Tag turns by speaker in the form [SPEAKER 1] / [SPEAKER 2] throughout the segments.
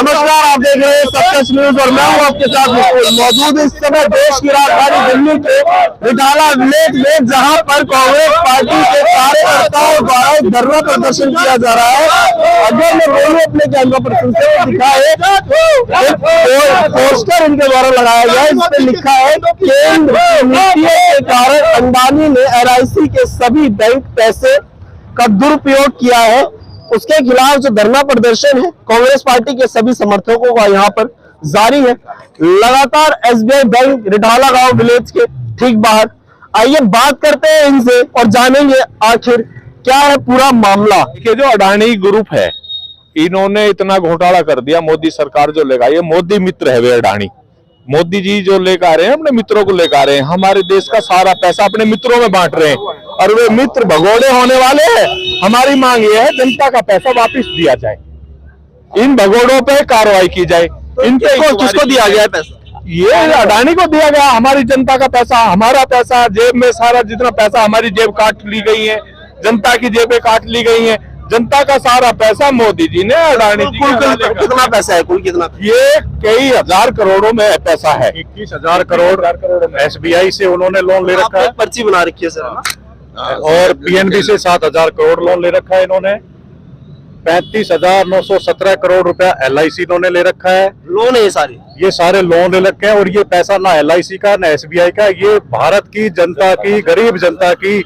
[SPEAKER 1] नमस्कार, आप देख रहे हैं सक्सेस न्यूज और मैं हूं आपके साथ मौजूद इस समय देश की राजधानी दिल्ली के रिटाला विलेज में, जहां पर कांग्रेस पार्टी के कार्यकर्ताओं द्वारा धरना प्रदर्शन किया जा रहा है। अगर मैं बोलूं अपने कैमरा पर्सन से दिखा है पोस्टर इनके द्वारा लगाया गया है, इस पे लिखा है केंद्र की नीतियों के कारण अंबानी ने LIC के सभी बैंक पैसे का दुरुपयोग किया है। उसके खिलाफ जो धरना प्रदर्शन है कांग्रेस पार्टी के सभी समर्थकों का यहाँ पर जारी है। लगातार SBI बैंक रिटाला गांव विलेज के ठीक बाहर। आइए बात करते हैं इनसे और जानेंगे आखिर क्या है पूरा मामला।
[SPEAKER 2] देखिए, जो अडानी ग्रुप है इन्होंने इतना घोटाला कर दिया। मोदी सरकार जो लेकर आई है, मोदी मित्र है वे अडानी। मोदी जी जो लेकर आ रहे हैं अपने मित्रों को लेकर आ रहे हैं, हमारे देश का सारा पैसा अपने मित्रों में बांट रहे हैं और वे मित्र भगोड़े होने वाले हैं। हमारी मांग ये है जनता का पैसा वापस दिया जाए, इन भगोड़ों पे कार्रवाई की जाए। इनके
[SPEAKER 1] किसको दिया गया है पैसा?
[SPEAKER 2] ये अडानी को दिया गया। हमारी जनता का पैसा, हमारा पैसा, जेब में सारा जितना पैसा हमारी जेब काट ली गई है, जनता की जेबें काट ली गई है। जनता का सारा पैसा मोदी जी ने अडानी जी
[SPEAKER 1] कितना पैसा है? कुल कितना?
[SPEAKER 2] ये कई हजार करोड़ों में पैसा है। 21,000 करोड़ SBI से उन्होंने लोन ले रखा है,
[SPEAKER 1] पर्ची बना रखी है सर,
[SPEAKER 2] और PNB से 7,000 करोड़ लोन ले रखा है इन्होंने। 35,917 करोड़ रुपया LIC इन्होंने ले रखा है।
[SPEAKER 1] लोन है ये
[SPEAKER 2] सारे लोन ले रखे हैं। और ये पैसा ना LIC का ना SBI का, ये भारत की जनता की, गरीब जनता की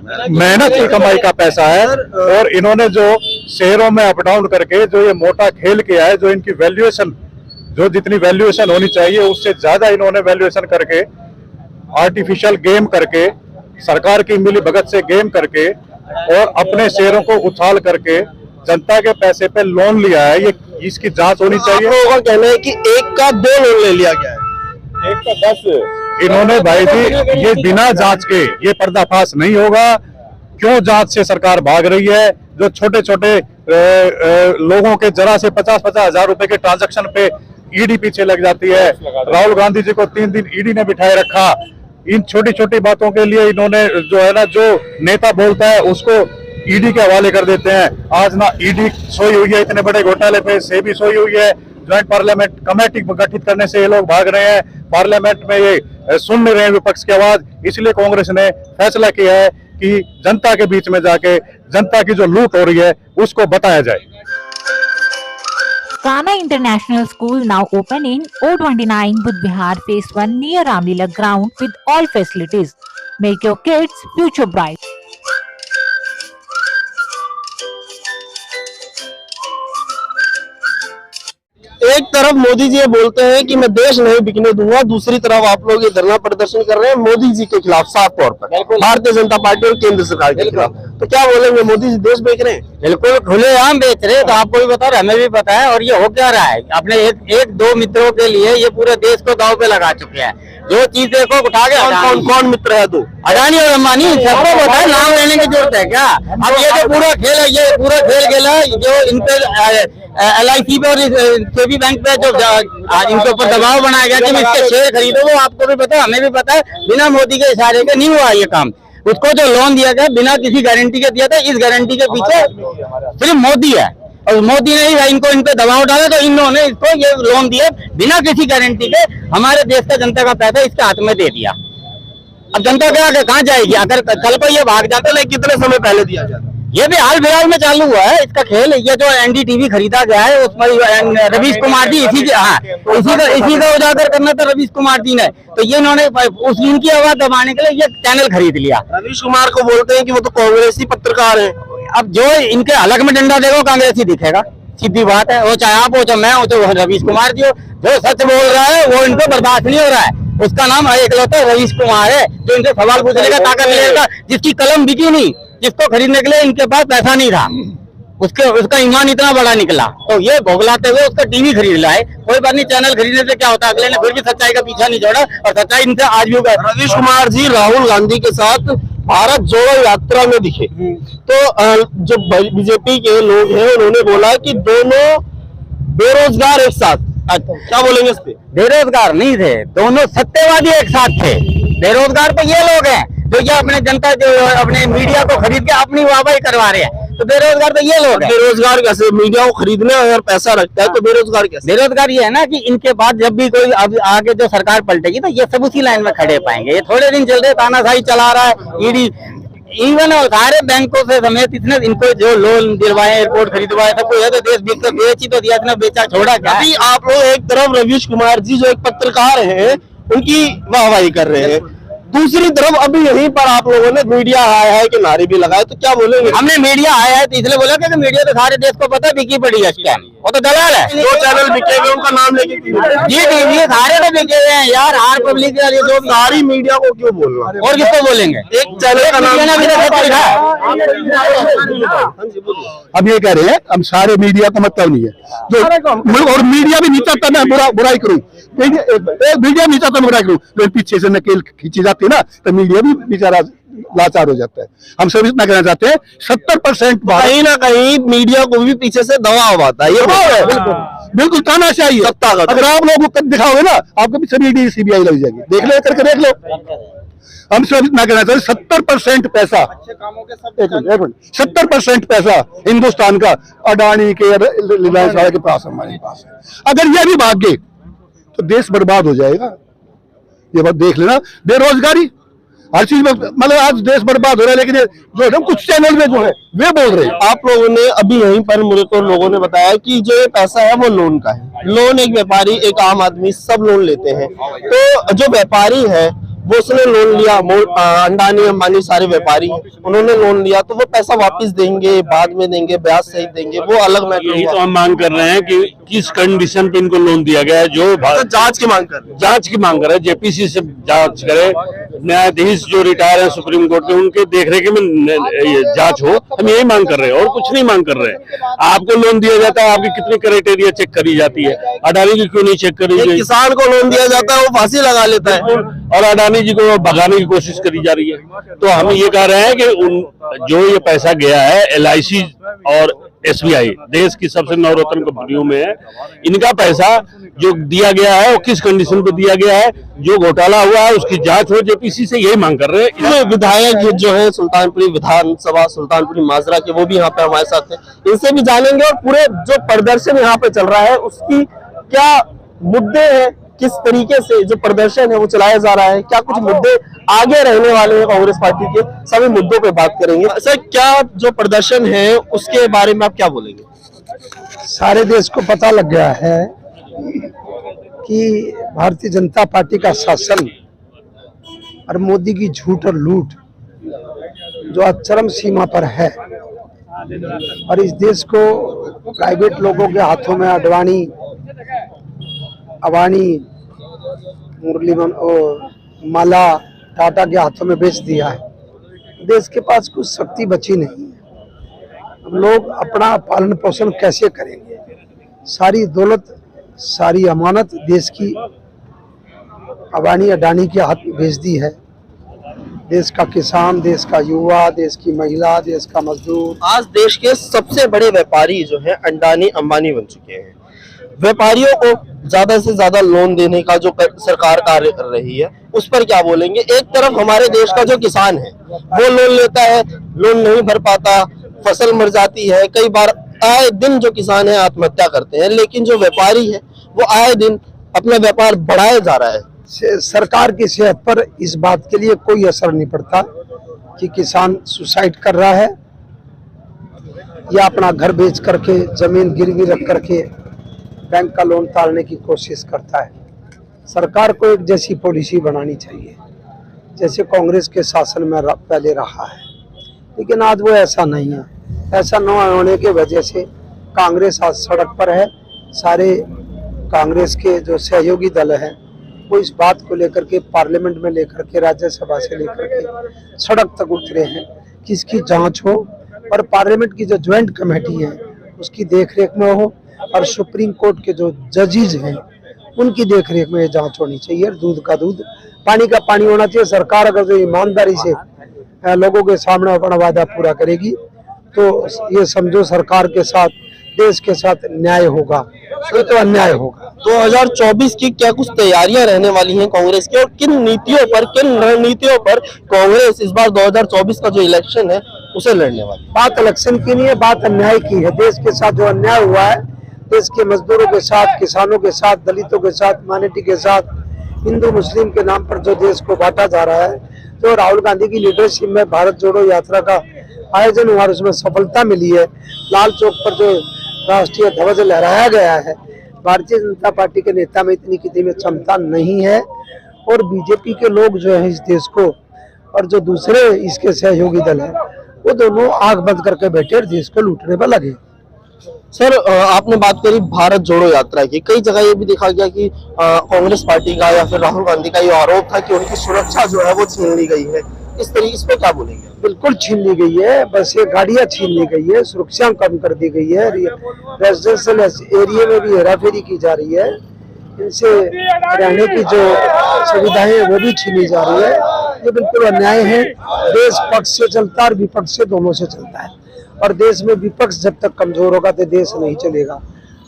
[SPEAKER 2] मेहनत की कमाई का पैसा है। और इन्होंने जो शेयरों में अप डाउन करके जो ये मोटा खेल किया है, जो इनकी वैल्यूएशन, जो जितनी वैल्यूएशन होनी चाहिए उससे ज्यादा इन्होंने वैल्यूएशन करके, आर्टिफिशियल गेम करके, सरकार की मिली भगत से गेम करके और अपने शेयरों को उछाल करके जनता के पैसे पे लोन लिया है। ये इसकी जांच होनी चाहिए।
[SPEAKER 1] आप लोगों का कहना है कि एक का 2 लोन ले लिया गया है,
[SPEAKER 2] एक का 10 इन्होंने। भाई जी, ये बिना जांच के ये पर्दाफाश नहीं होगा। क्यों जांच से सरकार भाग रही है? जो छोटे छोटे लोगों के जरा से 50-50 हजार रुपए के ट्रांजैक्शन पे ED पीछे लग जाती है। राहुल गांधी जी को 3 दिन ED ने बिठाए रखा। इन छोटी छोटी बातों के लिए इन्होंने जो है ना, जो नेता बोलता है उसको ED के हवाले कर देते हैं। आज ना ED सोई हुई है इतने बड़े घोटाले पे, SEBI सोई हुई है। ज्वाइंट पार्लियामेंट कमेटी गठित करने से ये लोग भाग रहे हैं। पार्लियामेंट में ये सुन नहीं रहे हैं विपक्ष की आवाज। इसलिए कांग्रेस ने फैसला किया है कि जनता के बीच में जाके जनता की जो लूट हो रही है उसको बताया जाए।
[SPEAKER 3] Kana International School now open in O29 Budh Vihar Phase 1 near Ramlila ground with all facilities. Make your kids future bright.
[SPEAKER 1] एक तरफ मोदी जी ये बोलते हैं कि मैं देश नहीं बिकने दूंगा, दूसरी तरफ आप लोग ये धरना प्रदर्शन कर रहे हैं मोदी जी के खिलाफ, साफ तौर पर भारतीय जनता पार्टी और केंद्र सरकार के खिलाफ। तो क्या बोलेंगे, मोदी जी देश बेच रहे हैं?
[SPEAKER 4] बिल्कुल खुलेआम बेच रहे हैं। तो आपको भी बता रहे, हमें भी पता है। और ये हो क्या रहा है, अपने एक दो मित्रों के लिए ये पूरे देश को दांव पे लगा चुके हैं। जो चीज देखो उठा के
[SPEAKER 1] कौन मित्र है? 2
[SPEAKER 4] अडानी और अंबानी, सबको पता है। नाम लेने की जरूरत है क्या? अब ये जो पूरा खेल है, ये पूरा खेल खेला जो इन पे LIC पे और SEBI बैंक पे जो इनके ऊपर दबाव बनाया गया कि इसके शेयर खरीदो, वो आपको भी पता है, हमें भी पता है। बिना मोदी के इशारे के नहीं हुआ ये काम। उसको जो लोन दिया गया बिना किसी गारंटी के दिया था। इस गारंटी के पीछे सिर्फ मोदी है, और मोदी ने ही इनको इन पे दबाव डाला, तो इन्होंने इसको ये लोन दिया बिना किसी गारंटी के। हमारे देश का जनता का पैसा इसके हाथ में दे दिया। अब जनता क्या कहाँ जाएगी? अगर कल को ये भाग जाता है,
[SPEAKER 1] कितने समय पहले दिया जाता?
[SPEAKER 4] ये भी हाल फिलहाल में चालू हुआ है इसका खेल। ये जो NDTV खरीदा गया है उसमें रवीश कुमार जी इसी का उजागर करना था रवीश कुमार जी ने। तो ये इन्होंने इनकी आवाज दबाने के लिए ये चैनल खरीद लिया।
[SPEAKER 1] रवीश कुमार को बोलते हैं कि वो तो कांग्रेसी पत्रकार है।
[SPEAKER 4] अब जो इनके अलग में डंडा देगा कांग्रेसी दिखेगा, सीधी बात है। वो चाहे आप हो चाहे मैं हो चाहे रवीश कुमार जी हो, जो सच बोल रहा है वो इनको बर्दाश्त नहीं हो रहा है। उसका नाम एकलौता रवीश कुमार है, जो इनसे सवाल पूछने का ताकत लेगा, जिसकी कलम बिकी नहीं, जिसको खरीदने के लिए इनके पास पैसा नहीं था, उसका ईमान इतना बड़ा निकला। तो ये भोगलाते हुए उसका TV खरीद लाए। कोई बात नहीं, चैनल खरीदने से क्या होता है, अगले ने फिर भी सच्चाई का पीछा नहीं छोड़ा और सच्चाई इनसे आज भी।
[SPEAKER 1] रवीश कुमार जी राहुल गांधी के साथ भारत जोड़ो यात्रा में दिखे, तो जो BJP के लोग हैं उन्होंने बोला कि दोनों बेरोजगार एक साथ। क्या बोलेंगे इस पे?
[SPEAKER 4] बेरोजगार नहीं थे, दोनों सत्यवादी एक साथ थे। बेरोजगार तो ये लोग हैं जो ये अपने जनता जो अपने मीडिया को खरीद के अपनी वाहवाही करवा रहे हैं। तो बेरोजगार तो ये लोग हैं।
[SPEAKER 1] बेरोजगार कैसे? मीडिया को खरीदने अगर पैसा रखता है तो बेरोजगार कैसे?
[SPEAKER 4] बेरोजगार ये है ना कि इनके बाद जब भी कोई अब आगे जो सरकार पलटेगी तो ये सब उसी लाइन में खड़े पाएंगे। ये थोड़े दिन चल रहे तानाशाही चला रहा है ईडी, इवन और सारे बैंकों से समेत इतने इनको जो लोन दिलवाए, एयरपोर्ट खरीदवाए, सब कुछ है, तो देश बेच ही तो दिया, इतना बेचा छोड़ा क्या?
[SPEAKER 1] अभी आप लोग एक तरफ रवीश कुमार जी जो एक पत्रकार हैं उनकी वाहवाही कर रहे हैं, दूसरी तरफ अभी यहीं पर आप लोगों ने मीडिया आया है कि नारे भी लगाए, तो क्या बोलेंगे?
[SPEAKER 4] हमने मीडिया आया है तो इसलिए बोला कि मीडिया तो सारे देश को पता है बिकी पड़ी है स्कैम, वो तो दलाल है।
[SPEAKER 1] जो चैनल बिके हुए उनका नाम लेके
[SPEAKER 4] ये सारे तो बिके हुए हैं यार, हर पब्लिक जो
[SPEAKER 1] सारी मीडिया को क्यों बोलना?
[SPEAKER 4] और किसको बोलेंगे?
[SPEAKER 1] एक चैनल का नाम
[SPEAKER 5] अब ये कह रहे हैं हम सारे मीडिया का मतलब नहीं है जो, और मीडिया भी नहीं चाहता मैं बुराई करूं, मीडिया नहीं चाहता मैं बुराई करूं, लेकिन पीछे से नकेल खींची जाती है ना तो मीडिया भी बेचारा लाचार हो जाता है। हम सब इतना कहना चाहते हैं 70%
[SPEAKER 1] कहीं ना कहीं मीडिया को भी पीछे से दबाव आता है, ये
[SPEAKER 5] बिल्कुल तानाशाही है। अगर आप लोग दिखाओगे ना आपके पीछे ईडी सीबीआई लग जाएगी, देख लो करके देख लो। हम सब इतना कहना चाहते हैं 70% पैसा, 70% पैसा हिंदुस्तान का अडानी के रिलायंस वाले के पास हमारे पास है। अगर ये भी भाग गए तो देश बर्बाद हो जाएगा। ये बात देख लेना, बेरोजगारी हर चीज में, मतलब आज देश बर्बाद हो रहा है, लेकिन जो है कुछ चैनल में जो है वे बोल रहे हैं।
[SPEAKER 1] आप लोगों ने अभी यहीं पर मुझे को लोगों ने बताया कि जो ये पैसा है वो लोन का है। लोन एक व्यापारी, एक आम आदमी सब लोन लेते हैं, तो जो व्यापारी है वो उसने लोन लिया, अंडानी अंबानी सारे व्यापारी उन्होंने लोन लिया, तो वो पैसा वापस देंगे, बाद में देंगे, ब्याज सहित देंगे, वो अलग मैटर।
[SPEAKER 6] यही तो हम मांग कर रहे हैं कि किस कंडीशन पे इनको लोन दिया गया है, जो
[SPEAKER 1] तो जांच की मांग कर रहे हैं।
[SPEAKER 6] जांच की मांग कर रहे हैं, जेपीसी से जांच करे, न्यायाधीश जो रिटायर है सुप्रीम कोर्ट के उनके देखरेख में जांच हो। हम यही मांग कर रहे हैं और कुछ नहीं मांग कर रहे हैं। आपको लोन दिया जाता है, आपकी कितनी क्राइटेरिया चेक करी जाती है, अडानी की क्यों नहीं चेक करी गई?
[SPEAKER 1] किसान को लोन दिया जाता है वो फांसी लगा लेता है
[SPEAKER 6] और अडानी जी को भगाने की कोशिश करी जा रही है। तो हम ये कह रहे हैं कि जो ये पैसा गया है LIC और SBI देश की सबसे नवरत्न कंपनियों में है, इनका पैसा जो दिया गया है वो किस कंडीशन पे दिया गया है, जो घोटाला हुआ है उसकी जांच हो, जेपीसी से यही मांग कर रहे हैं।
[SPEAKER 1] इसमें विधायक जो है सुल्तानपुरी विधानसभा सुल्तानपुरी माजरा के, वो भी यहाँ पे हमारे साथ हैं, इनसे भी जानेंगे और पूरे जो प्रदर्शन यहाँ पे चल रहा है उसकी क्या मुद्दे हैं, किस तरीके से जो प्रदर्शन है वो चलाया जा रहा है, क्या कुछ मुद्दे आगे रहने वाले हैं कांग्रेस पार्टी के, सभी मुद्दों पे बात करेंगे। सर, क्या जो प्रदर्शन है उसके बारे में आप क्या बोलेंगे?
[SPEAKER 5] सारे देश को पता लग गया है कि भारतीय जनता पार्टी का शासन और मोदी की झूठ और लूट जो चरम सीमा पर है, और इस देश को प्राइवेट लोगों के हाथों में अडवाणी, अबानी, मुरली माला, टाटा के हाथों में बेच दिया है। देश के पास कुछ शक्ति बची नहीं है। अब लोग अपना पालन पोषण कैसे करेंगे? सारी दौलत, सारी अमानत देश की अबानी अडानी के हाथ में भेज दी है। देश का किसान, देश का युवा, देश की महिला, देश का मजदूर,
[SPEAKER 1] आज देश के सबसे बड़े व्यापारी जो है अंडानी अंबानी बन चुके हैं। व्यापारियों को ज्यादा से ज्यादा लोन देने का जो सरकार कार्य कर रही है उस पर क्या बोलेंगे? एक तरफ हमारे देश का जो किसान है वो लोन लेता है, लोन नहीं भर पाता, फसल मर जाती है, कई बार आए दिन जो किसान है आत्महत्या करते हैं, लेकिन जो व्यापारी है वो आए दिन अपना व्यापार बढ़ाया जा रहा है।
[SPEAKER 5] सरकार की सेहत पर इस बात के लिए कोई असर नहीं पड़ता कि किसान सुसाइड कर रहा है या अपना घर बेच करके, जमीन गिरवी रख करके बैंक का लोन टालने की कोशिश करता है। सरकार को एक जैसी पॉलिसी बनानी चाहिए जैसे कांग्रेस के शासन में पहले रहा है, लेकिन आज वो ऐसा नहीं है। ऐसा न होने की वजह से कांग्रेस आज सड़क पर है। सारे कांग्रेस के जो सहयोगी दल हैं वो इस बात को लेकर के पार्लियामेंट में लेकर के, राज्यसभा से लेकर के सड़क तक उतरे हैं कि इसकी जांच हो, और पार्लियामेंट की जो ज्वाइंट कमेटी है उसकी देखरेख में हो, और सुप्रीम कोर्ट के जो जजेज हैं उनकी देखरेख में ये जांच होनी चाहिए। दूध का दूध, पानी का पानी होना चाहिए। सरकार अगर जो ईमानदारी से लोगों के सामने अपना वादा पूरा करेगी तो ये समझो सरकार के साथ, देश के साथ न्याय होगा, नहीं तो अन्याय होगा।
[SPEAKER 1] 2024 की क्या कुछ तैयारियां रहने वाली हैं कांग्रेस की, और किन नीतियों पर, किन रणनीतियों पर कांग्रेस इस बार 2024 का जो इलेक्शन है उसे लड़ने वाले।
[SPEAKER 5] बात इलेक्शन की नहीं है, बात अन्याय की है। देश के साथ जो अन्याय हुआ है, देश के मजदूरों के साथ, किसानों के साथ, दलितों के साथ, माइनॉरिटी के साथ, हिंदू मुस्लिम के नाम पर जो देश को बांटा जा रहा है, जो राहुल गांधी की लीडरशिप में भारत जोड़ो यात्रा का आयोजन हुआ, उसमें सफलता मिली है। लाल चौक पर जो राष्ट्रीय ध्वज लहराया गया है, भारतीय जनता पार्टी के नेता में इतनी किसी में क्षमता नहीं है। और बीजेपी के लोग जो है इस देश को, और जो दूसरे इसके सहयोगी दल है, वो दोनों आंख बंद करके बैठे और देश को लूटने पर लगे।
[SPEAKER 1] सर, आपने बात करी भारत जोड़ो यात्रा की। कई जगह ये भी देखा गया कि कांग्रेस पार्टी का या फिर राहुल गांधी का ये आरोप था कि उनकी सुरक्षा जो है वो छीन ली गई है। इस पे क्या बोलेंगे?
[SPEAKER 5] बिल्कुल छीन ली गई है, बस ये गाड़ियां छीन ली गई है, सुरक्षा कम कर दी गई है, रेजिडेंशियल एरिया में भी हेराफेरी की जा रही है, इनसे रहने की जो सुविधाएं हैं वो भी छीनी जा रही है। ये बिल्कुल अन्याय है। देश पक्ष से चलता है और विपक्ष से, दोनों से चलता है, और देश में विपक्ष जब तक कमजोर होगा तो देश नहीं चलेगा।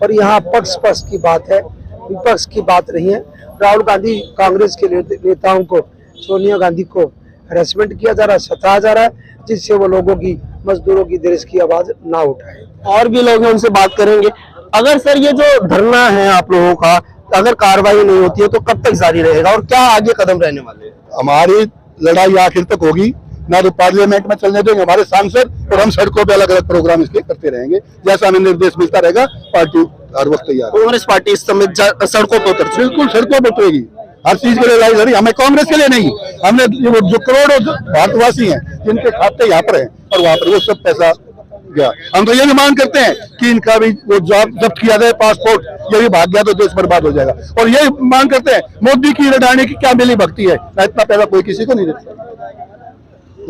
[SPEAKER 5] और यहाँ पक्ष की बात है, विपक्ष की बात नहीं है। राहुल गांधी कांग्रेस के नेताओं को, सोनिया गांधी को हैरेसमेंट किया जा रहा है, सताया जा रहा है, जिससे वो लोगों की, मजदूरों की देश की आवाज ना उठाए।
[SPEAKER 1] और भी लोग हैं, उनसे बात करेंगे। अगर सर ये जो धरना है आप लोगों का, अगर कार्रवाई नहीं होती है तो कब तक जारी रहेगा और क्या आगे कदम रहने वाले हैं?
[SPEAKER 2] हमारी लड़ाई आखिर तक होगी, ना तो पार्लियामेंट में चलने देंगे हमारे सांसद, और हम सड़कों पे अलग अलग प्रोग्राम इसके करते रहेंगे। जैसा हमें निर्देश मिलता रहेगा, पार्टी हर वक्त तैयार है।
[SPEAKER 1] कांग्रेस पार्टी इस समय सड़कों पर उतर चुकी है।
[SPEAKER 2] बिल्कुल सड़कों पर उतरेगी, हर चीज के लिए लड़ाई लड़ी। हमें कांग्रेस के लिए नहीं, हमने जो करोड़ों भारतवासी हैं जिनके खाते यहाँ पर हैं और वहाँ पर वो सब पैसा गया। हम तो ये भी मांग करते हैं कि इनका भी वो जब्त किया जाए, पासपोर्ट, ये भी भाग गया तो देश बर्बाद हो जाएगा। और ये मांग करते हैं, मोदी की लड़ाने की क्या मिली भक्ति है, ना इतना पैसा कोई किसी को नहीं देता।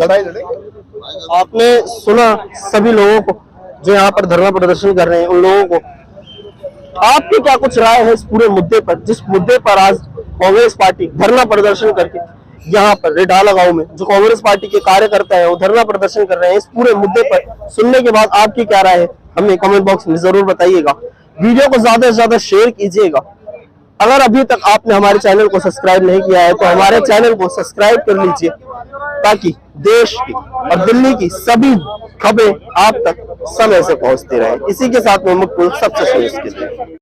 [SPEAKER 2] लड़ाई लड़ेगी।
[SPEAKER 1] आपने सुना सभी लोगों को जो यहाँ पर धरना प्रदर्शन कर रहे हैं, उन लोगों को आपकी क्या कुछ राय है इस पूरे मुद्दे पर, जिस मुद्दे पर आज कांग्रेस पार्टी धरना प्रदर्शन करके यहाँ पर रिडाला गांव में जो कांग्रेस पार्टी के कार्यकर्ता है वो धरना प्रदर्शन कर रहे हैं, इस पूरे मुद्दे पर सुनने के बाद आपकी क्या राय है हमें कमेंट बॉक्स में जरूर बताइएगा। वीडियो को ज्यादा से ज्यादा शेयर कीजिएगा। अगर अभी तक आपने हमारे चैनल को सब्सक्राइब नहीं किया है तो हमारे चैनल को सब्सक्राइब कर लीजिए, ताकि देश की और दिल्ली की सभी खबरें आप तक समय से पहुंचती रहे। इसी के साथ में मुकुल सबसे सुनिश्चित है।